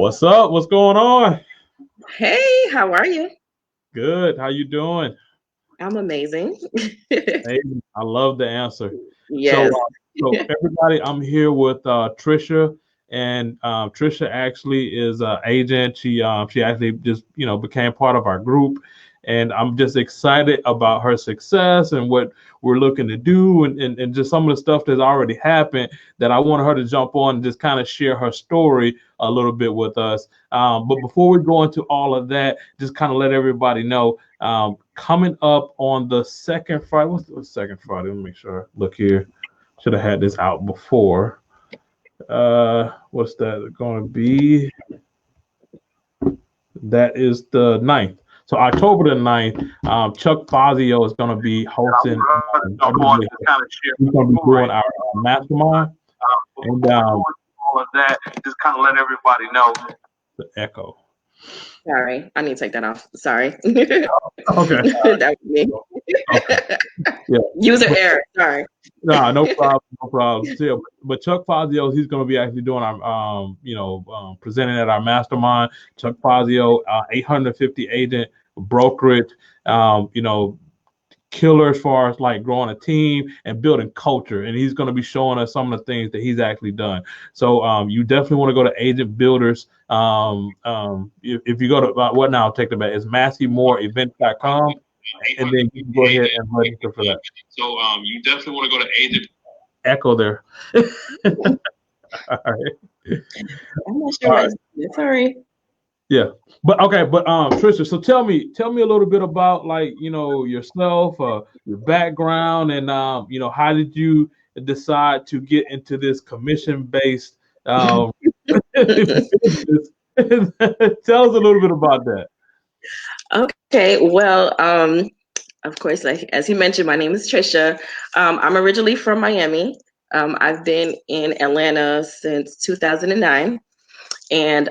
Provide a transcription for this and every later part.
What's up? What's going on? Hey, how are you? Good. How you doing? I'm amazing. Hey, I love the answer. So, Yes. everybody, I'm here with Trisha, and Trisha actually is an agent. She actually just became part of our group, and I'm just excited about her success and what we're looking to do, and just some of the stuff that's already happened. That I want her to jump on and just kind of share her story a little bit with us. But before we go into all of that, just kind of let everybody know. Coming up on the second Friday. What's the second Friday? Let me make sure. Look here. Should have had this out before. What's that going to be? That is the 9th. So October the 9th, Chuck Fazio is going to be hosting. He's going to be doing our mastermind. And all of that, just kind of let everybody know. The echo. Sorry, I need to take that off. Sorry. Okay. That was me. Okay. Yeah. User error. Sorry. No, no problem, no problem. So, yeah, but Chuck Fazio, he's going to be actually doing our, presenting at our mastermind. Chuck Fazio, 850 agent brokerage, killer as far as like growing a team and building culture. And he's going to be showing us some of the things that he's actually done. So you definitely want to go to Agent Builders. If you go to what now? I'll take the bet. It's MasseyMooreEvents.com. And then you can go ahead and register for that. So you definitely want to go to Agent. Echo there. All right. I'm not sure. Right. Sorry. Yeah, but Trisha, so tell me a little bit about like yourself, your background, and how did you decide to get into this commission based business? Tell us a little bit about that. Okay, well, of course, like as you mentioned, my name is Trisha. I'm originally from Miami. I've been in Atlanta since 2009. And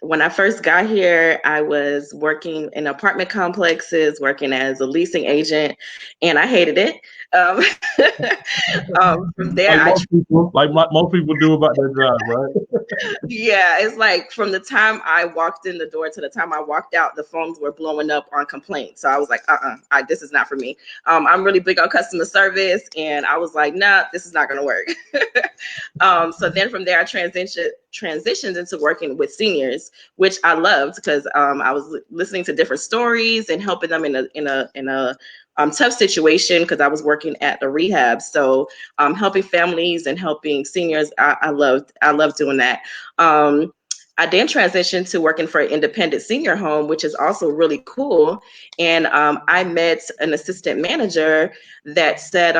when I first got here, I was working in apartment complexes, working as a leasing agent, and I hated it. From there, like most people do about their job, right? Yeah, it's like from the time I walked in the door to the time I walked out, the phones were blowing up on complaints. So I was like, this is not for me. I'm really big on customer service, and I was like, nah, this is not going to work. So then from there, I transitioned into working with seniors, which I loved because I was listening to different stories and helping them in a tough situation because I was working at the rehab. So helping families and helping seniors, I loved doing that. I then transitioned to working for an independent senior home, which is also really cool. And I met an assistant manager that said,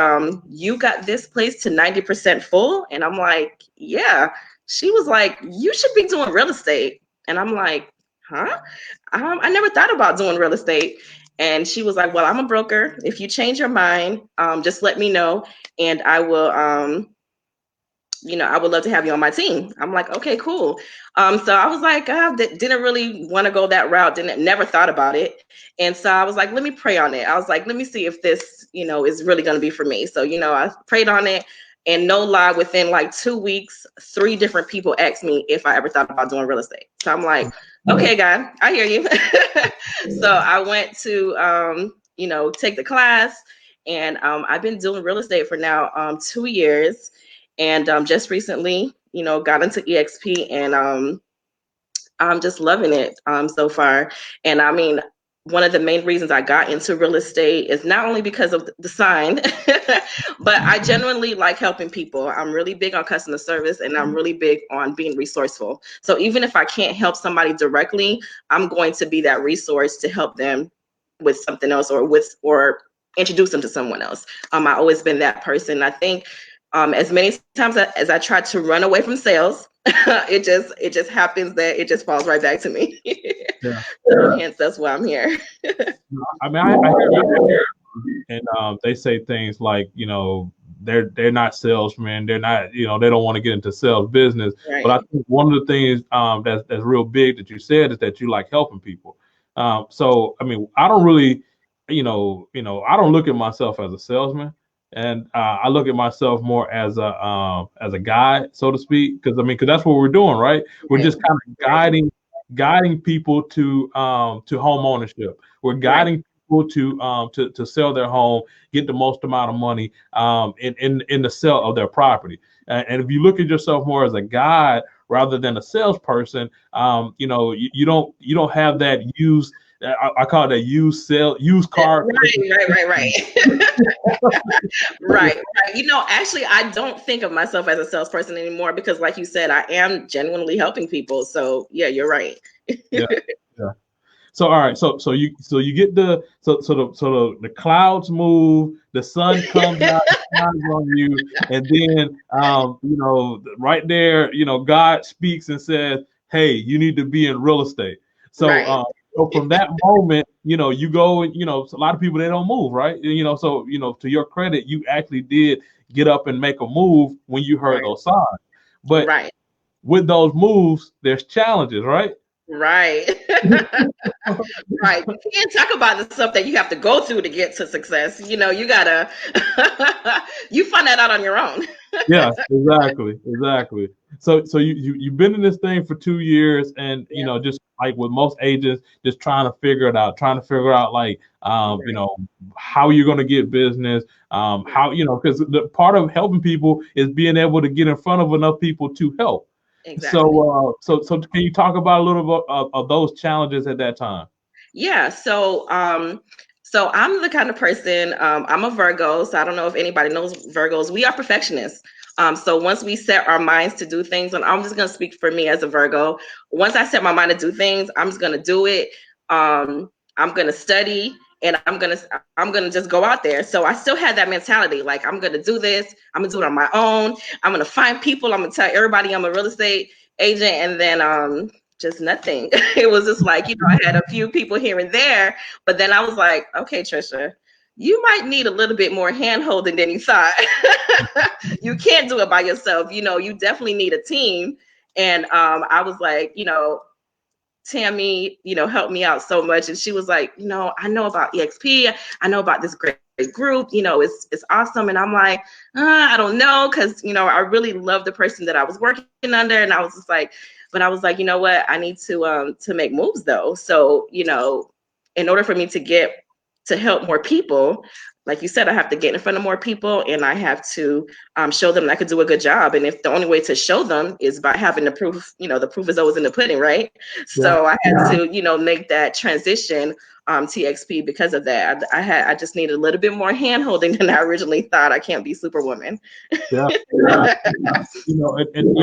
you got this place to 90% full. And I'm like, yeah. She was like, you should be doing real estate. And I'm like, huh? I never thought about doing real estate. And she was like, well, I'm a broker. If you change your mind, just let me know. And I will, I would love to have you on my team. I'm like, okay, cool. So I was like, didn't really want to go that route. Never thought about it. And so I was like, let me pray on it. I was like, let me see if this, is really going to be for me. So, I prayed on it. And no lie, within like 2 weeks, 3 different people asked me if I ever thought about doing real estate. So I'm like, okay, God, I hear you. So I went to, take the class. And I've been doing real estate for now 2 years. And just recently, got into EXP, and I'm just loving it so far. And I mean, one of the main reasons I got into real estate is not only because of the sign, but I genuinely like helping people. I'm really big on customer service, and I'm really big on being resourceful. So even if I can't help somebody directly, I'm going to be that resource to help them with something else, or introduce them to someone else. I've always been that person. I think as many times as I tried to run away from sales, it just happens that it just falls right back to me. Yeah. So hence that's why I'm here. I mean, I hear and they say things like, they're not salesmen, they're not, they don't want to get into sales business. Right. But I think one of the things that's real big that you said is that you like helping people. So I mean, I don't really, I don't look at myself as a salesman. And I look at myself more as a guide, so to speak, because that's what we're doing, right? We're Right. just kind of guiding people to home ownership. We're Right. guiding people to sell their home, get the most amount of money in the sale of their property. And if you look at yourself more as a guide rather than a salesperson, you don't have that used. I call it that used car. Right. Right. You know, actually, I don't think of myself as a salesperson anymore because, like you said, I am genuinely helping people. So yeah, you're right. Yeah, yeah. So all right, so you get the clouds move, the sun comes out, shines on you, and then right there, God speaks and says, "Hey, you need to be in real estate." So Right. so from that moment, you go and a lot of people they don't move, right? So to your credit, you actually did get up and make a move when you heard Right. those signs. But Right. with those moves, there's challenges, right? Right. Right. You can't talk about the stuff that you have to go through to get to success. You know, you gotta you find that out on your own. Yeah, exactly. So you've been in this thing for 2 years, and Yeah. just like with most agents, just trying to figure out like Right. how you're gonna get business, how because the part of helping people is being able to get in front of enough people to help. Exactly. So can you talk about a little bit of those challenges at that time? Yeah. So I'm the kind of person, I'm a Virgo, so I don't know if anybody knows Virgos. We are perfectionists. So once we set our minds to do things, and I'm just gonna speak for me as a Virgo, once I set my mind to do things, I'm just gonna do it. I'm gonna study and I'm gonna just go out there. So I still had that mentality, like I'm gonna do this, I'm gonna do it on my own, I'm gonna find people, I'm gonna tell everybody I'm a real estate agent, and then just nothing. It was just like, I had a few people here and there, but then I was like, okay, Trisha, you might need a little bit more hand holding than you thought. You can't do it by yourself. You definitely need a team. And I was like, Tammy, helped me out so much. And she was like, I know about EXP. I know about this great group. It's awesome. And I'm like, I don't know, because I really love the person that I was working under, and I was just like, but I was like, you know what, I need to make moves though. So in order for me to help more people, like you said, I have to get in front of more people, and I have to show them that I could do a good job. And if the only way to show them is by having the proof, the proof is always in the pudding, right? Yeah. So I had to, make that transition TXP because of that. I just needed a little bit more hand holding than I originally thought. I can't be Superwoman. Yeah. And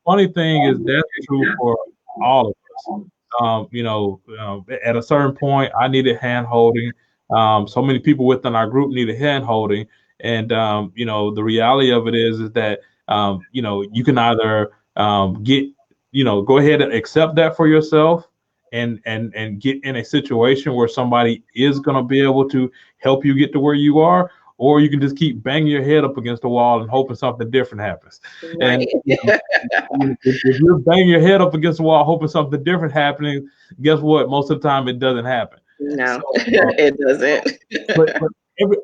funny thing is that's true for all of us. At a certain point, I needed hand holding. So many people within our group needed hand holding, and the reality of it is that you can either go ahead and accept that for yourself, and get in a situation where somebody is going to be able to help you get to where you are, or you can just keep banging your head up against the wall and hoping something different happens. And Right. if you're banging your head up against the wall hoping something different happening, guess what? Most of the time it doesn't happen. No, So, it doesn't. but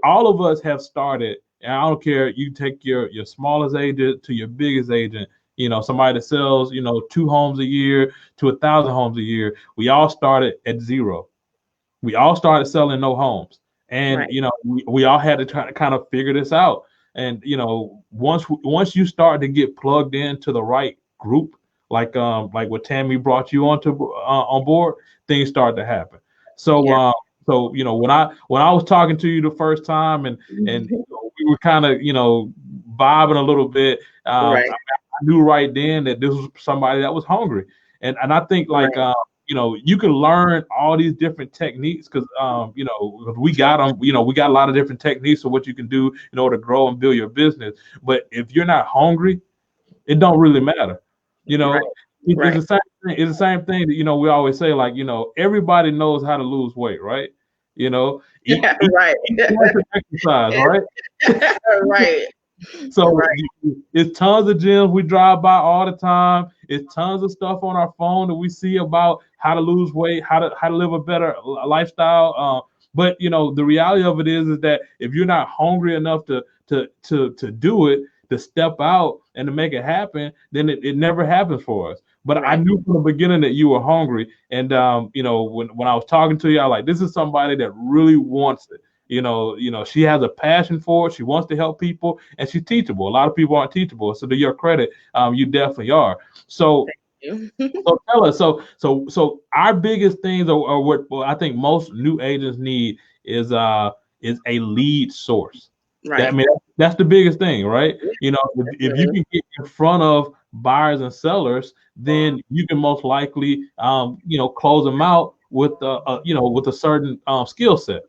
all of us have started, and I don't care. You take your smallest agent to your biggest agent. Somebody that sells 2 homes a year to 1,000 homes a year. We all started at zero. We all started selling no homes, and Right. we all had to try to kind of figure this out. And once you start to get plugged into the right group, like what Tammy brought you on board, things start to happen. So Yeah. when I was talking to you the first time, and we were kind of vibing a little bit, Right. I knew right then that this was somebody that was hungry, and I think like Right. you can learn all these different techniques because we got them. We got a lot of different techniques of what you can do in order to grow and build your business. But if you're not hungry, it don't really matter. You Right. know, it's Right. the same thing. It's the same thing that we always say, like everybody knows how to lose weight, right? Eat, Yeah. eat, Right. eat too much and exercise, right? Right. So Right. it's tons of gyms we drive by all the time. It's tons of stuff on our phone that we see about how to lose weight, how to live a better lifestyle. But the reality of it is that if you're not hungry enough to do it, to step out and to make it happen, then it never happens for us. But I Right. knew from the beginning that you were hungry. And when I was talking to you, I was like, this is somebody that really wants it. She has a passion for it. She wants to help people, and she's teachable. A lot of people aren't teachable. So to your credit, you definitely are. So You. so tell us. So our biggest things, or what I think most new agents need is a lead source. I Right. mean, that's the biggest thing, right? Yeah, If you definitely. can get in front of buyers and sellers, then you can most likely close them out with with a certain skill set.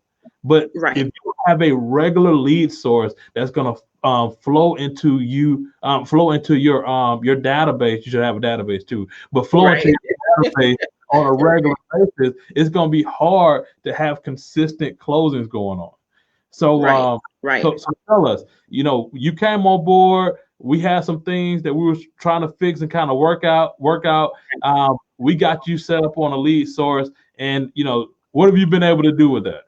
But Right. if you have a regular lead source that's going to flow into your database. You should have a database too, but flow into Right. your database on a regular basis, it's going to be hard to have consistent closings going on. So, Right. Right. so tell us, you came on board. We had some things that we were trying to fix and kind of work out. We got you set up on a lead source, and what have you been able to do with that?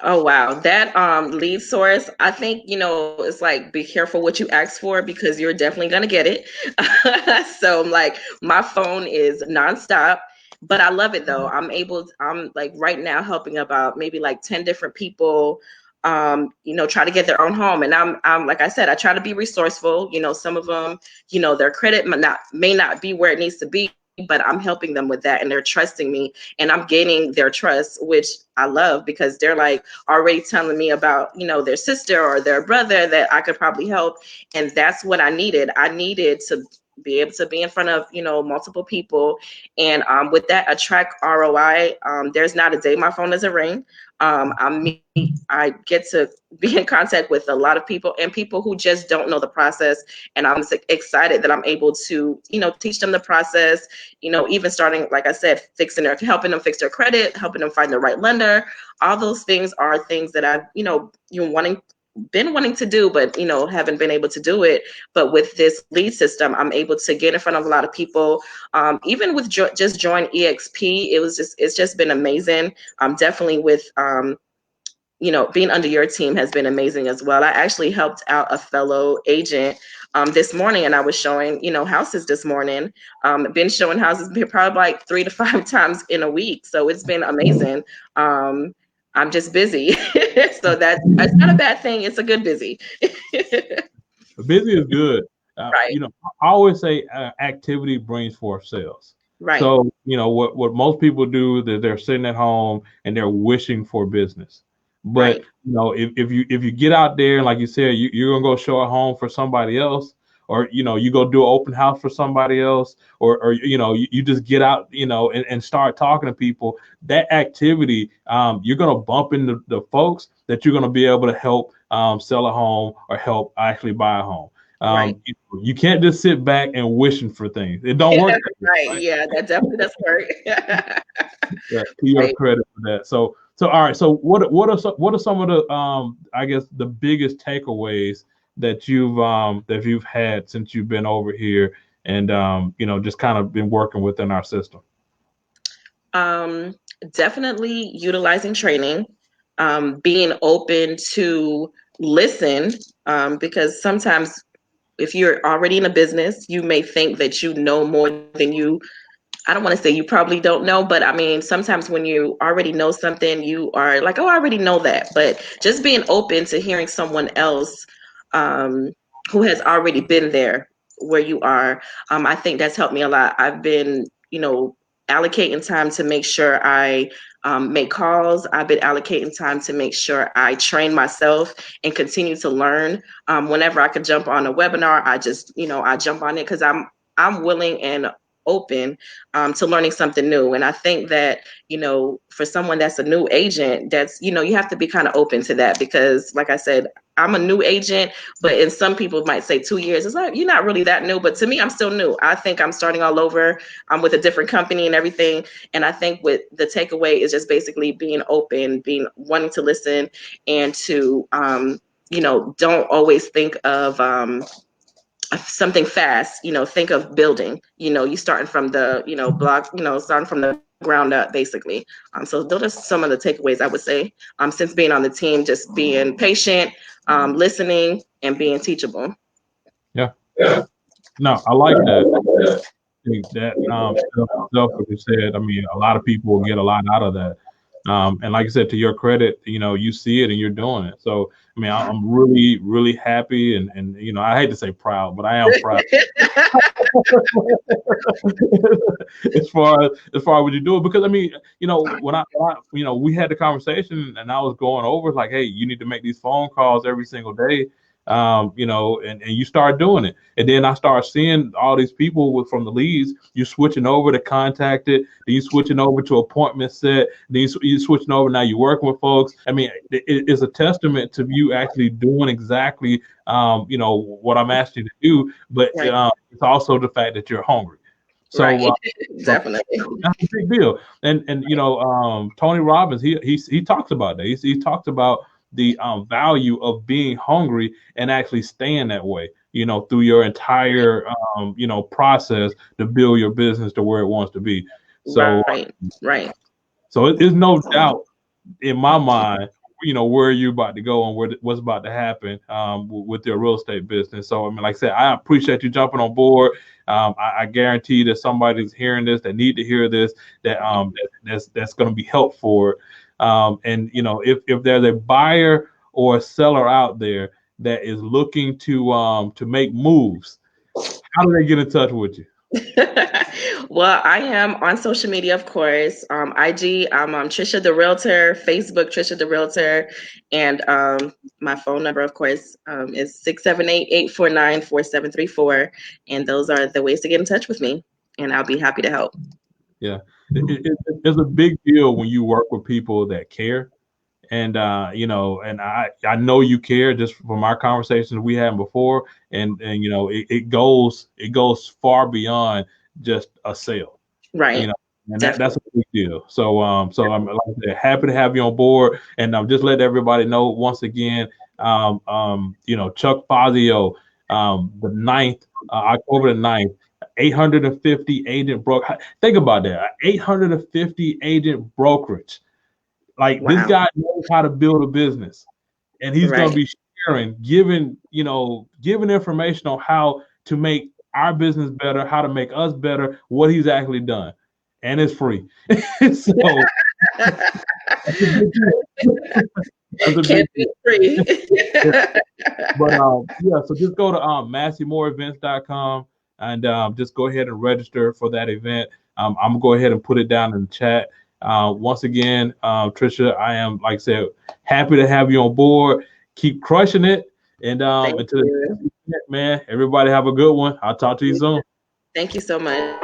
Oh wow, that lead source, I think, it's like be careful what you ask for because you're definitely gonna get it. So like my phone is nonstop, but I love it though. I'm like right now helping about maybe like 10 different people try to get their own home. And I'm like I said, I try to be resourceful. Some of them, their credit may not be where it needs to be, but I'm helping them with that and they're trusting me and I'm gaining their trust, which I love because they're like already telling me about, their sister or their brother that I could probably help. And that's what I needed. I needed to be able to be in front of, multiple people. And with that, attract ROI. There's not a day my phone doesn't ring. I get to be in contact with a lot of people and people who just don't know the process. And I'm excited that I'm able to, teach them the process, even starting, like I said, helping them fix their credit, helping them find the right lender. All those things are things that I've, been wanting to do, but haven't been able to do it. But with this lead system, I'm able to get in front of a lot of people. Even with just join EXP, it's just been amazing. Definitely with being under your team has been amazing as well. I actually helped out a fellow agent this morning, and I was showing houses this morning. Been showing houses probably like 3 to 5 times in a week, so it's been amazing. I'm just busy. So that's not a bad thing. It's a good busy. Busy is good. Right, I always say activity brings forth sales. right, So, what most people do is they're sitting at home and they're wishing for business. But, right, if you get out there and like you said, you're gonna go show a home for somebody else, or you go do an open house for somebody else, or you just get out, and start talking to people. That activity, you're gonna bump into the folks that you're gonna be able to help sell a home or help actually buy a home. right. You can't just sit back and wishing for things. It don't work that way, Right. right? Yeah, that definitely does work. Yeah, to your Right. credit for that. So all right. So what are some of the I guess the biggest takeaways that you've had since you've been over here and just kind of been working within our system? Um, Definitely utilizing training, being open to listen, because sometimes if you're already in a business, you may think that you know more than you. I don't want to say you probably don't know, but I mean, sometimes when you already know something, you are like, oh, I already know that. But just being open to hearing someone else um, who has already been there where you are, I think that's helped me a lot. I've been, allocating time to make sure I make calls. I've been allocating time to make sure I train myself and continue to learn. Whenever I could jump on a webinar, I jump on it because I'm willing and open to learning something new. And I think that, for someone that's a new agent, that's, you have to be kind of open to that because, like I said, I'm a new agent, but in some people might say 2 years. It's like, you're not really that new, but to me, I'm still new. I think I'm starting all over. I'm with a different company and everything. And I think with the takeaway is just basically being open, wanting to listen and to, don't always think of, something fast, think of building, you starting from the, block, starting from the ground up, basically. So those are some of the takeaways I would say, since being on the team, just being patient, listening, and being teachable. Yeah. No, I like that. That stuff what you said. I mean, a lot of people will get a lot out of that. And like I said, to your credit, you see it and you're doing it. So I mean, I'm really, really happy, and I hate to say proud, but I am proud. as far as what you do, because I mean, when I we had the conversation and I was going over, it's like, hey, you need to make these phone calls every single day. And you start doing it. And then I start seeing all these people from the leads, you're switching over to contacted, then you switching over to appointment set, then you're switching over, now you're working with folks. I mean, it's a testament to you actually doing exactly, what I'm asking you to do, but Right. it's also the fact that you're hungry. So Right. Definitely. that's a big deal. And Tony Robbins, he talks about that. He talks about the value of being hungry and actually staying that way, through your entire process to build your business to where it wants to be. So Right. so it is no doubt in my mind, where you're about to go and what's about to happen with your real estate business. So I mean, like I said, I appreciate you jumping on board. I guarantee that somebody's hearing this, that need to hear this, that's going to be helpful for. And if there's a buyer or a seller out there that is looking to make moves, how do they get in touch with you? Well, I am on social media, of course. IG, I'm Trisha the Realtor. Facebook, Trisha the Realtor. And my phone number, of course, is 678-849-4734. And those are the ways to get in touch with me. And I'll be happy to help. Yeah, it's a big deal when you work with people that care. And and I know you care just from our conversations we had before, and it goes far beyond just a sale, Right. and that's a big deal. So I'm, like I said, happy to have you on board, and I'm just let everybody know once again, Chuck Fazio, the 9th, October the 9th, 850 agent broker. Think about that, 850 agent brokerage. Like, wow. This guy knows how to build a business, and he's going to be sharing, giving information on how to make our business better, how to make us better, what he's actually done, and it's free. So can't be free. But so just go to MasseyMoreEvents.com and just go ahead and register for that event. I'm gonna go ahead and put it down in the chat. Once again, Trisha, I am, like I said, happy to have you on board. Keep crushing it. And until man, everybody have a good one. I'll talk to you soon. Thank you so much.